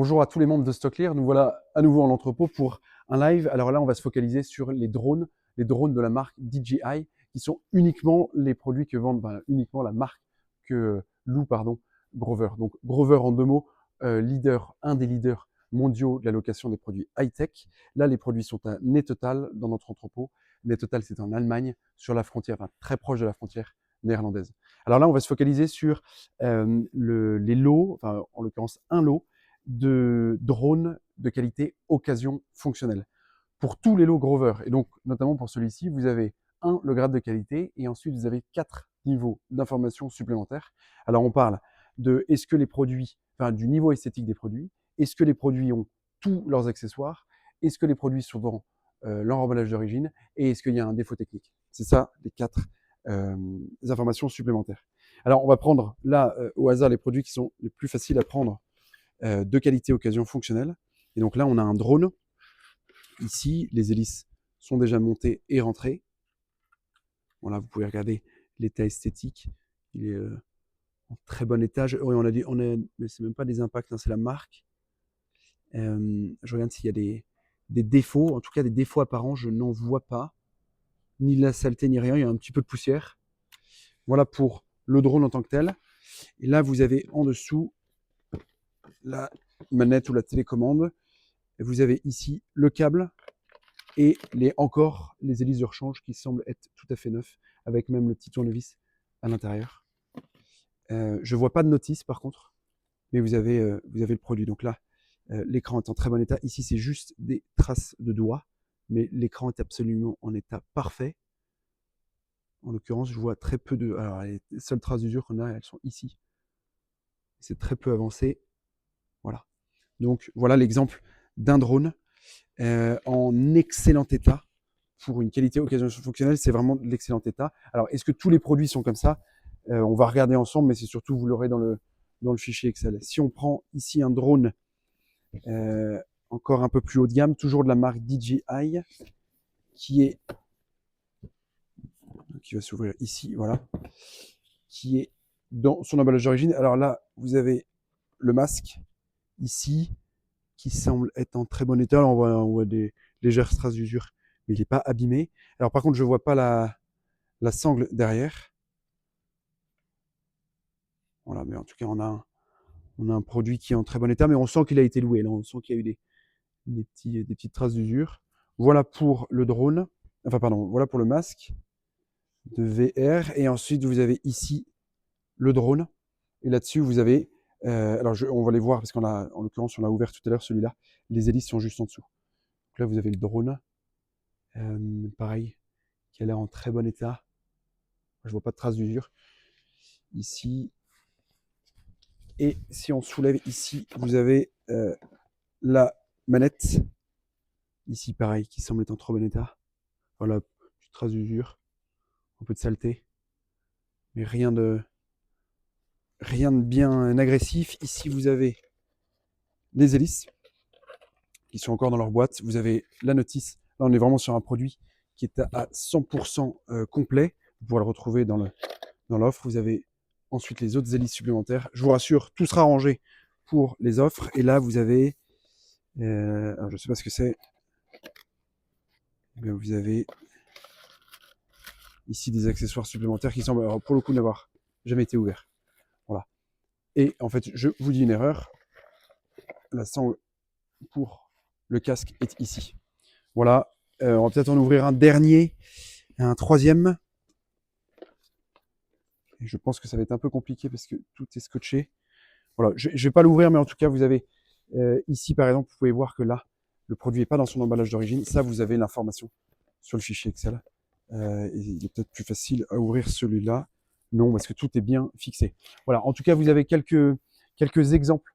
Bonjour à tous les membres de StockClear. Nous voilà à nouveau en entrepôt pour un live. Alors là, on va se focaliser sur les drones de la marque DJI, qui sont uniquement les produits que vendent, uniquement la marque que loue, Grover. Donc Grover en deux mots, un des leaders mondiaux de la location des produits high-tech. Là, les produits sont à Nettotal dans notre entrepôt. Nettotal, c'est en Allemagne, sur la frontière, très proche de la frontière néerlandaise. Alors là, on va se focaliser sur les lots, en l'occurrence un lot de drones de qualité occasion fonctionnelle. Pour tous les lots Grover, et donc notamment pour celui-ci, vous avez le grade de qualité, et ensuite vous avez 4 niveaux d'information supplémentaires. Alors on parle de est-ce que les produits, du niveau esthétique des produits, est-ce que les produits ont tous leurs accessoires, est-ce que les produits sont dans leur emballage d'origine, et est-ce qu'il y a un défaut technique. C'est ça les 4 informations supplémentaires. Alors on va prendre là au hasard les produits qui sont les plus faciles à prendre de qualité occasion fonctionnelle. Et donc là, on a un drone. Ici, les hélices sont déjà montées et rentrées. Voilà, vous pouvez regarder l'état esthétique. Il est en très bon état. Mais c'est même pas des impacts, hein, c'est la marque. Je regarde s'il y a des défauts. En tout cas, des défauts apparents, je n'en vois pas. Ni de la saleté, ni rien. Il y a un petit peu de poussière. Voilà pour le drone en tant que tel. Et là, vous avez en dessous la manette ou la télécommande. Et vous avez ici le câble et les hélices de rechange qui semblent être tout à fait neufs, avec même le petit tournevis à l'intérieur. Je vois pas de notice par contre, mais vous avez le produit. Donc là, l'écran est en très bon état. Ici, c'est juste des traces de doigts, mais l'écran est absolument en état parfait. En l'occurrence, je vois très peu de... Alors, les seules traces d'usure qu'on a, elles sont ici. C'est très peu avancé. Voilà. Donc, voilà l'exemple d'un drone en excellent état. Pour une qualité occasion fonctionnelle, c'est vraiment de l'excellent état. Alors, est-ce que tous les produits sont comme ça? On va regarder ensemble, mais c'est surtout, vous l'aurez dans le fichier Excel. Si on prend ici un drone encore un peu plus haut de gamme, toujours de la marque DJI, qui va s'ouvrir ici, voilà, qui est dans son emballage d'origine. Alors là, vous avez le masque ici, qui semble être en très bon état. Là, on voit des légères traces d'usure, mais il n'est pas abîmé. Alors par contre, je ne vois pas la sangle derrière. Voilà, mais en tout cas, on a un produit qui est en très bon état, mais on sent qu'il a été loué. Là, on sent qu'il y a eu des petites traces d'usure. Voilà pour le drone. Voilà pour le masque de VR. Et ensuite, vous avez ici le drone. Et là-dessus, vous avez... on va les voir parce en l'occurrence, on l'a ouvert tout à l'heure, celui-là. Les hélices sont juste en dessous. Donc là, vous avez le drone. Pareil, qui a l'air en très bon état. Je vois pas de traces d'usure. Ici. Et si on soulève ici, vous avez la manette. Ici, pareil, qui semble être en trop bon état. Voilà, petite trace d'usure, un peu de saleté, mais rien de bien agressif. Ici, vous avez les hélices qui sont encore dans leur boîte. Vous avez la notice. Là, on est vraiment sur un produit qui est à 100% complet. Vous pourrez le retrouver dans l'offre. Vous avez ensuite les autres hélices supplémentaires. Je vous rassure, tout sera rangé pour les offres. Et là, vous avez... alors, je ne sais pas ce que c'est. Eh bien, vous avez ici des accessoires supplémentaires qui semblent, alors, pour le coup, n'avoir jamais été ouverts. Voilà. Et en fait, je vous dis une erreur. La sangle pour le casque est ici. Voilà. On va peut-être en ouvrir un troisième. Et je pense que ça va être un peu compliqué parce que tout est scotché. Voilà. Je ne vais pas l'ouvrir, mais en tout cas, vous avez ici, par exemple, vous pouvez voir que là, le produit n'est pas dans son emballage d'origine. Ça, vous avez l'information sur le fichier Excel. Il est peut-être plus facile à ouvrir celui-là. Non, parce que tout est bien fixé. Voilà. En tout cas, vous avez quelques exemples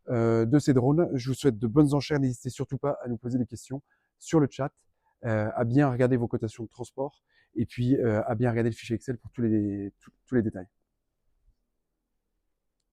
de ces drones. Je vous souhaite de bonnes enchères. N'hésitez surtout pas à nous poser des questions sur le chat, à bien regarder vos cotations de transport et puis à bien regarder le fichier Excel pour tous les détails.